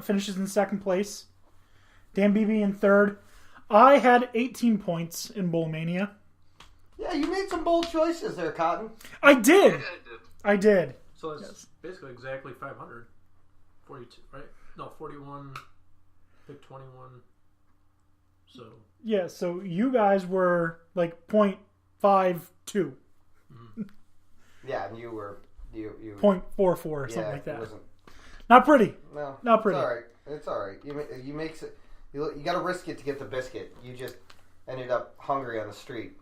finishes in second place. Dan Beebe in third. I had 18 points in Bowl Mania. Yeah, you made some bold choices there, Cotton. I did. I did. So that's basically exactly 500. 42, right? No, 41. Pick 21. So. Yeah, so you guys were like 0.52. Mm-hmm. Yeah, and you were... You 0.44 or something like that. It wasn't... Not pretty. No. Not pretty. It's all right. You make it... You got to risk it to get the biscuit. You just ended up hungry on the street.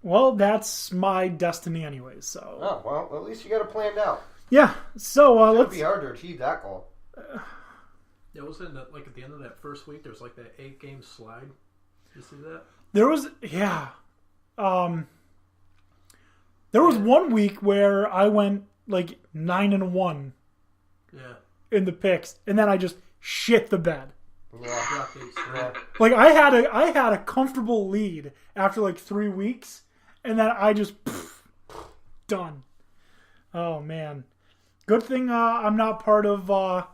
Well, that's my destiny anyway, so... Oh, well, at least you got it planned out. Yeah, so It'd be hard to achieve that goal. Yeah, wasn't it like at the end of that first week, there was like that 8-game slide? You see that? There was, yeah. There was one week where I went like 9-1 in the picks, and then I just shit the bed. Yeah. Like I had a comfortable lead after like 3 weeks, and then I just done. Oh man, good thing I'm not part of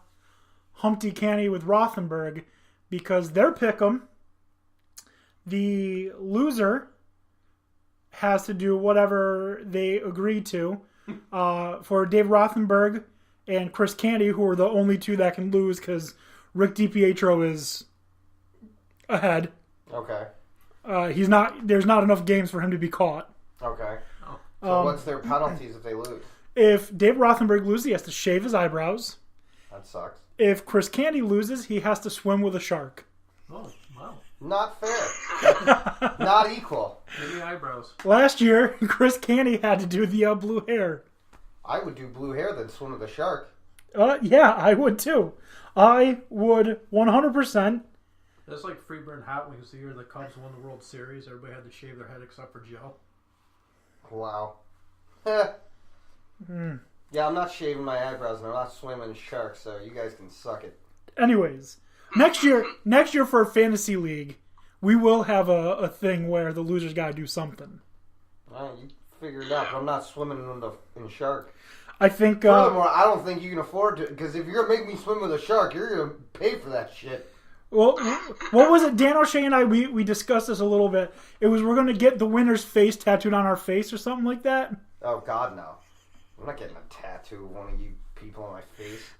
Humpty Canny with Rothenberg, because their pick'em, the loser has to do whatever they agree to. For Dave Rothenberg and Chris Candy, who are the only two that can lose because Rick DiPietro is ahead. Okay. He's not. There's not enough games for him to be caught. Okay. So what's their penalties if they lose? If Dave Rothenberg loses, he has to shave his eyebrows. That sucks. If Chris Candy loses, he has to swim with a shark. Oh, wow. Not fair. Not equal. Maybe eyebrows. Last year, Chris Candy had to do the blue hair. I would do blue hair than swim with a shark. Yeah, I would too. I would 100%. That's like Freeburn Hot Wings the year the Cubs won the World Series. Everybody had to shave their head except for Joe. Wow. Yeah, I'm not shaving my eyebrows and I'm not swimming sharks, so you guys can suck it. Anyways, next year for a fantasy league, we will have a thing where the losers got to do something. Well, you figure it out, but I'm not swimming in shark. I think... Furthermore, I don't think you can afford to, because if you're going to make me swim with a shark, you're going to pay for that shit. Well, what was it? Dan O'Shea and I, we discussed this a little bit. It was we're going to get the winner's face tattooed on our face or something like that. Oh, God, no. I'm not getting a tattoo of one of you people on my face.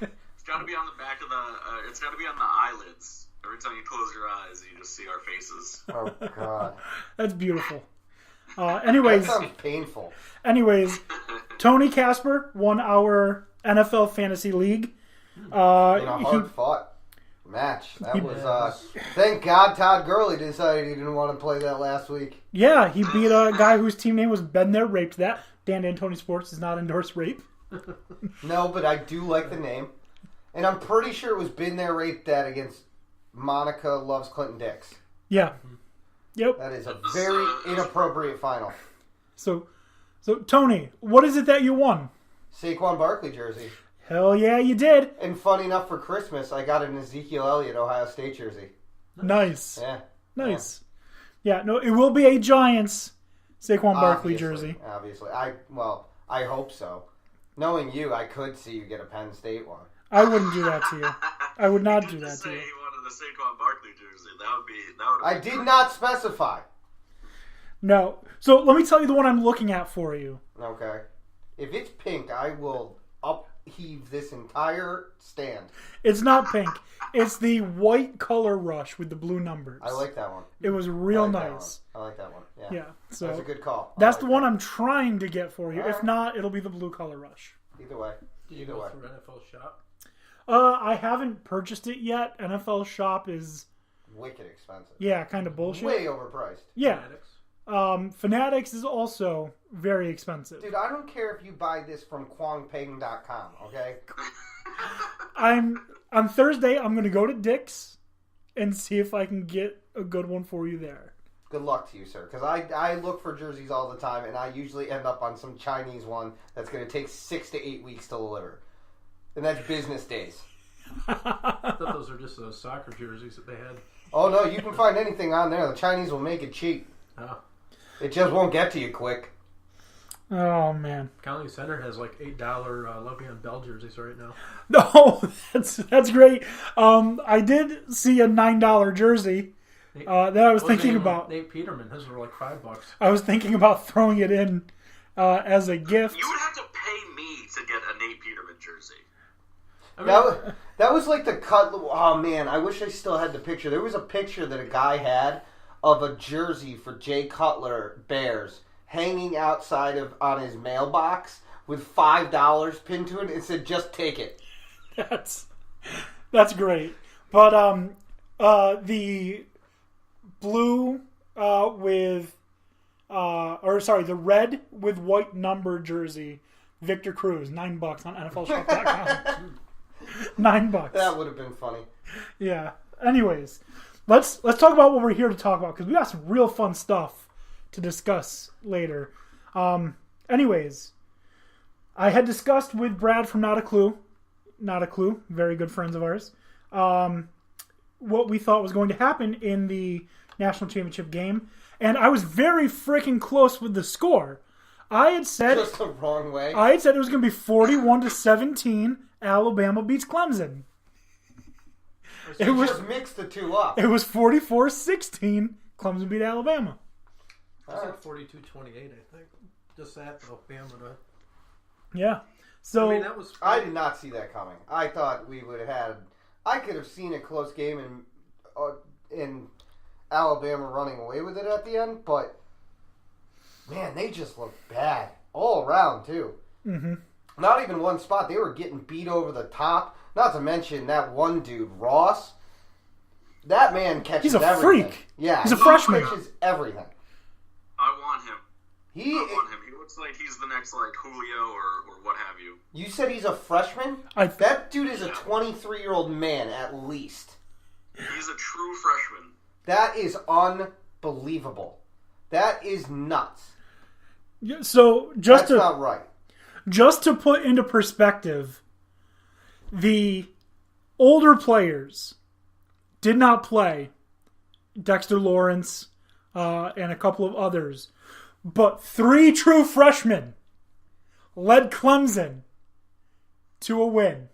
It's got to be on the back of the... it's got to be on the eyelids. Every time you close your eyes, you just see our faces. Oh, God. That's beautiful. Anyways... That sounds painful. Anyways, Tony Casper won our NFL Fantasy League. In a hard-fought match. That was... thank God Todd Gurley decided he didn't want to play that last week. Yeah, he beat a guy whose team name was Been There, Raped That. Dan D'Antoni Sports does not endorse rape. No, but I do like the name. And I'm pretty sure it was Been There, Raped That against Monica Loves Clinton Dix. Yeah. Yep. That is a very inappropriate final. So Tony, what is it that you won? Saquon Barkley jersey. Hell yeah, you did. And funny enough, for Christmas, I got an Ezekiel Elliott Ohio State jersey. Nice. Yeah. Nice. Yeah, no, it will be a Giants Saquon Barkley jersey. Obviously. I hope so. Knowing you, I could see you get a Penn State one. I wouldn't do that to you. I would not do that to you. He wanted a Saquon Barkley jersey. That would be... I did not specify. No. So let me tell you the one I'm looking at for you. Okay. If it's pink, I will upheave this entire stand. It's not pink. It's the white color rush with the blue numbers. I like that one. It was real nice. I like that one. Yeah. Yeah. So that's a good call. That's the one I'm trying to get for you. If not, it'll be the blue color rush. Either way. Did you go through NFL Shop? I haven't purchased it yet. NFL Shop is wicked expensive. Yeah, kind of bullshit. Way overpriced. Yeah. Fanatics is also very expensive. Dude, I don't care if you buy this from kwangpeng.com, okay? On Thursday, I'm going to go to Dick's and see if I can get a good one for you there. Good luck to you, sir. Because I look for jerseys all the time, and I usually end up on some Chinese one that's going to take 6 to 8 weeks to deliver. And that's business days. I thought those were just those soccer jerseys that they had. Oh, no, you can find anything on there. The Chinese will make it cheap. Oh. It just won't get to you quick. Oh man. County Center has like $8 Le'Veon Bell jerseys right now. No, that's great. I did see a $9 jersey that I was thinking about. Nate Peterman, his were like $5. I was thinking about throwing it in as a gift. You would have to pay me to get a Nate Peterman jersey. I mean, That was like the cut. Oh man, I wish I still had the picture. There was a picture that a guy had of a jersey for Jay Cutler Bears hanging outside on his mailbox with $5 pinned to it. It said, "Just take it." That's great. But the blue the red with white number jersey, Victor Cruz, $9 on NFLShop.com. $9. That would have been funny. Yeah. Anyways, let's talk about what we're here to talk about because we got some real fun stuff to discuss later. Anyways, I had discussed with Brad from Not a Clue, very good friends of ours, what we thought was going to happen in the national championship game, and I was very freaking close with the score. I had said just the wrong way. I had said it was going to be 41-17. Alabama beats Clemson. So you just mixed the two up. It was 44-16. Clemson beat Alabama. It was like 42-28, I think. Just that, Alabama. Yeah. So I mean, that was. I did not see that coming. I thought we would have had. I could have seen a close game in Alabama running away with it at the end, but man, they just looked bad all around too. Mm-hmm. Not even one spot. They were getting beat over the top. Not to mention that one dude, Ross. That man catches everything. He's a everything. freak. Yeah, he's a freshman. He catches everything. I want him. He looks like he's the next like Julio or what have you. You said he's a freshman? That dude is a 23-year-old man at least. He's a true freshman. That is unbelievable. That is nuts. Yeah, so That's not right. Just to put into perspective, the older players did not play. Dexter Lawrence and a couple of others. But 3 true freshmen led Clemson to a win.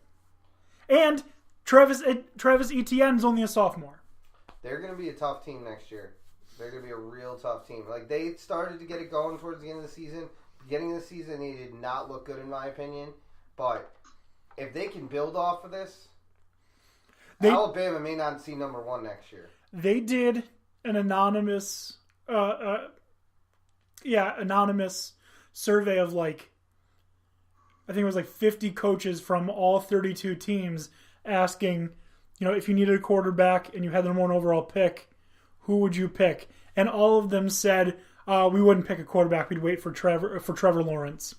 And Travis Etienne's only a sophomore. They're going to be a tough team next year. They're going to be a real tough team. Like, they started to get it going towards the end of the season. Beginning of the season, they did not look good in my opinion. But if they can build off of this, Alabama may not see number 1 next year. They did an anonymous survey of I think it was 50 coaches from all 32 teams asking, if you needed a quarterback and you had the number 1 overall pick, who would you pick? And all of them said, we wouldn't pick a quarterback. We'd wait for Trevor Lawrence.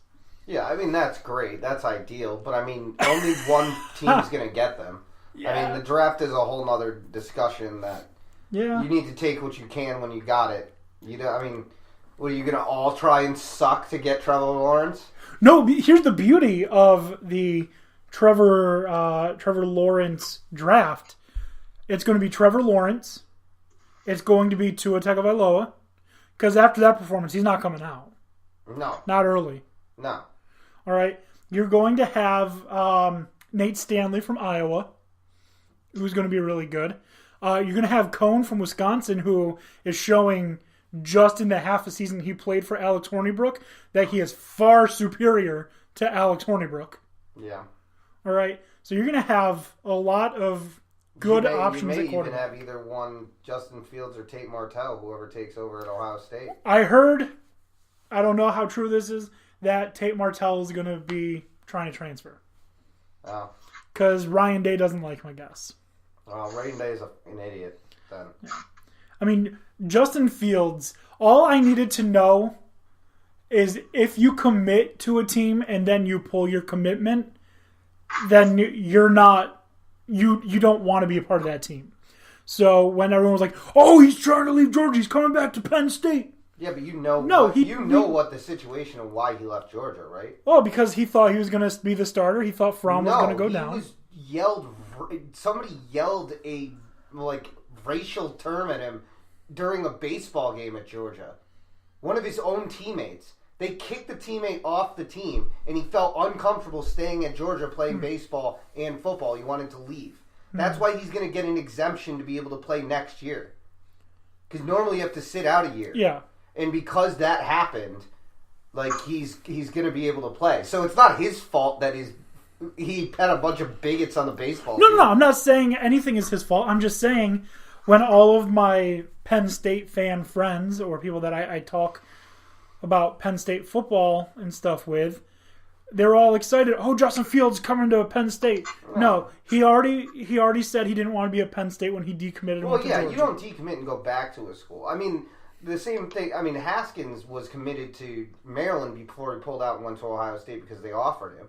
Yeah, I mean, that's great. That's ideal. But, I mean, only one team's going to get them. Yeah. I mean, the draft is a whole other discussion that you need to take what you can when you got it. I mean, what, are you going to all try and suck to get Trevor Lawrence? No, here's the beauty of the Trevor Lawrence draft. It's going to be Trevor Lawrence. It's going to be Tua Tagovailoa. Because after that performance, he's not coming out. No. Not early. No. All right. You're going to have Nate Stanley from Iowa, who's going to be really good. You're going to have Cohn from Wisconsin, who is showing just in the half a season he played for Alex Hornibrook that he is far superior to Alex Hornibrook. Yeah. All right. So you're going to have a lot of good options at quarterback. You may even have either one Justin Fields or Tate Martell, whoever takes over at Ohio State. I heard, I don't know how true this is, that Tate Martell is going to be trying to transfer. Oh. Because Ryan Day doesn't like him, I guess. Oh, Ryan Day is an idiot, then. Yeah. I mean, Justin Fields, all I needed to know is if you commit to a team and then you pull your commitment, then you're not, you don't want to be a part of that team. So when everyone was like, oh, he's trying to leave Georgia, he's coming back to Penn State. Yeah, but you know what the situation and why he left Georgia, right? Well, because he thought he was going to be the starter. He thought Fromm was going to go down. Somebody yelled a racial term at him during a baseball game at Georgia. One of his own teammates. They kicked the teammate off the team, and he felt uncomfortable staying at Georgia playing baseball and football. He wanted to leave. That's why he's going to get an exemption to be able to play next year. Because normally you have to sit out a year. Yeah. And because that happened, like, he's going to be able to play. So it's not his fault that he had a bunch of bigots on the baseball team. No, I'm not saying anything is his fault. I'm just saying when all of my Penn State fan friends or people that I talk about Penn State football and stuff with, they're all excited. Oh, Justin Fields coming to Penn State. No, he already said he didn't want to be at Penn State when he decommitted. Well, yeah, you don't decommit and go back to a school. I mean, the same thing. I mean, Haskins was committed to Maryland before he pulled out and went to Ohio State because they offered him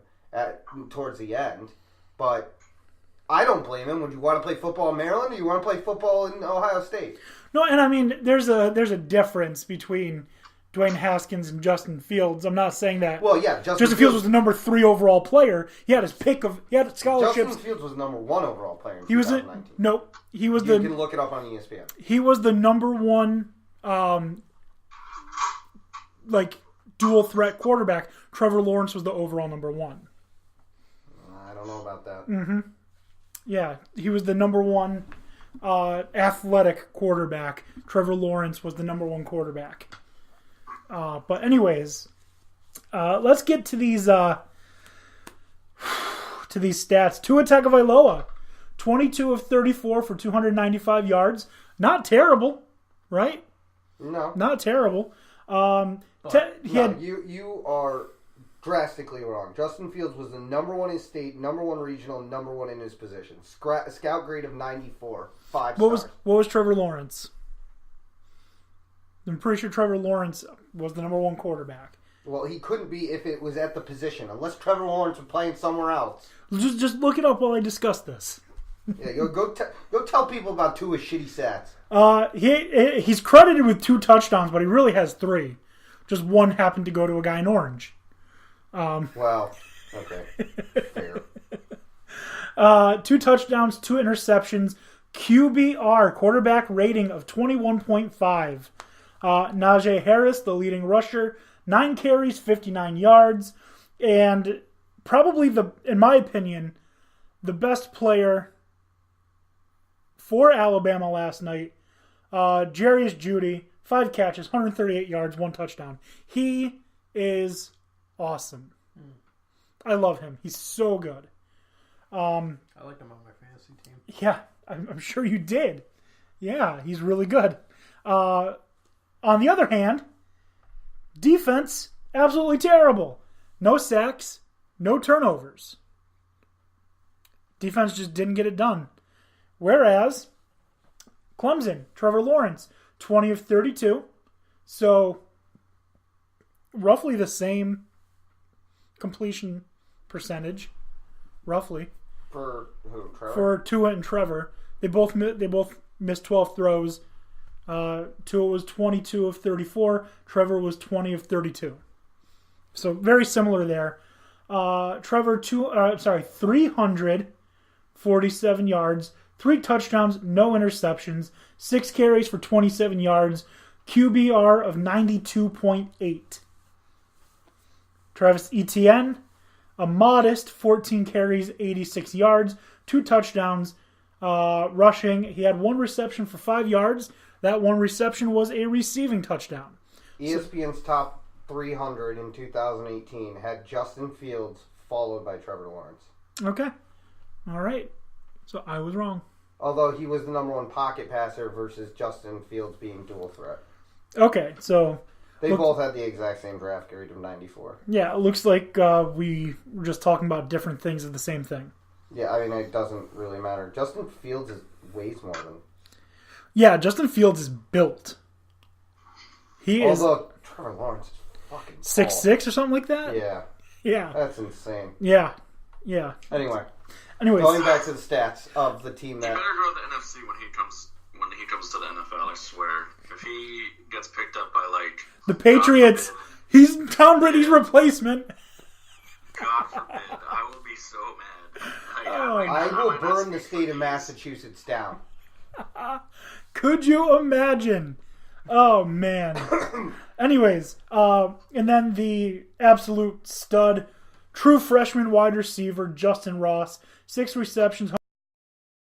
towards the end. But I don't blame him. Would you want to play football in Maryland, or you want to play football in Ohio State? No, and I mean, there's a difference between Dwayne Haskins and Justin Fields. I'm not saying that. Well, yeah, Justin Fields was the number 3 overall player. He had his pick of scholarships. Justin Fields was the number 1 overall player in 2019. He was You can look it up on ESPN. He was the number 1 dual threat quarterback. Trevor Lawrence was the overall number 1. I don't know about that. Mm-hmm. Yeah, he was the number 1 athletic quarterback. Trevor Lawrence was the number 1 quarterback. But anyways, let's get to these stats. Tua Tagovailoa, 22 of 34 for 295 yards. Not terrible, right? No. Not terrible. You are drastically wrong. Justin Fields was the number 1 in state, number 1 regional, number 1 in his position. Scout grade of 94, 5 stars. What was Trevor Lawrence? I'm pretty sure Trevor Lawrence was the number 1 quarterback. Well, he couldn't be if it was at the position, unless Trevor Lawrence was playing somewhere else. Just look it up while I discuss this. Yeah, go tell people about Tua's shitty stats. He's credited with 2 touchdowns, but he really has 3. Just 1 happened to go to a guy in orange. Well, okay, fair. 2 touchdowns, 2 interceptions. QBR, quarterback rating of 21.5. Najee Harris, the leading rusher, 9 carries, 59 yards, and probably in my opinion, the best player for Alabama last night, Jarius Judy, 5 catches, 138 yards, 1 touchdown. He is awesome. I love him. He's so good. I like him on my fantasy team. Yeah, I'm sure you did. Yeah, he's really good. On the other hand, defense, absolutely terrible. No sacks, no turnovers. Defense just didn't get it done. Whereas, Clemson, Trevor Lawrence, 20 of 32. So, roughly the same completion percentage. Roughly. For who, Trevor? For Tua and Trevor. They both missed 12 throws. Tua was 22 of 34. Trevor was 20 of 32. So very similar there. Trevor 347 yards, 3 touchdowns, no interceptions, 6 carries for 27 yards, QBR of 92.8. Travis Etienne, a modest 14 carries, 86 yards, 2 touchdowns, rushing. He had 1 reception for 5 yards. That 1 reception was a receiving touchdown. ESPN's top 300 in 2018 had Justin Fields followed by Trevor Lawrence. Okay. All right. So I was wrong. Although he was the number 1 pocket passer versus Justin Fields being dual threat. Okay, so... They both had the exact same draft grade of 94. Yeah, it looks like we were just talking about different things of the same thing. Yeah, I mean, it doesn't really matter. Justin Fields weighs more than... Yeah, Justin Fields is built. Although Trevor Lawrence is fucking 6'6" or something like that? Yeah. Yeah. That's insane. Yeah. Anyways. Going back to the stats of the team that... He better grow the NFC when he comes to the NFL, I swear. If he gets picked up by, the Patriots, he's Tom Brady's replacement. God forbid. I will be so mad. I will burn the state of Massachusetts down. Could you imagine? Oh, man. Anyways, and then the absolute stud, true freshman wide receiver, Justin Ross, 6 receptions,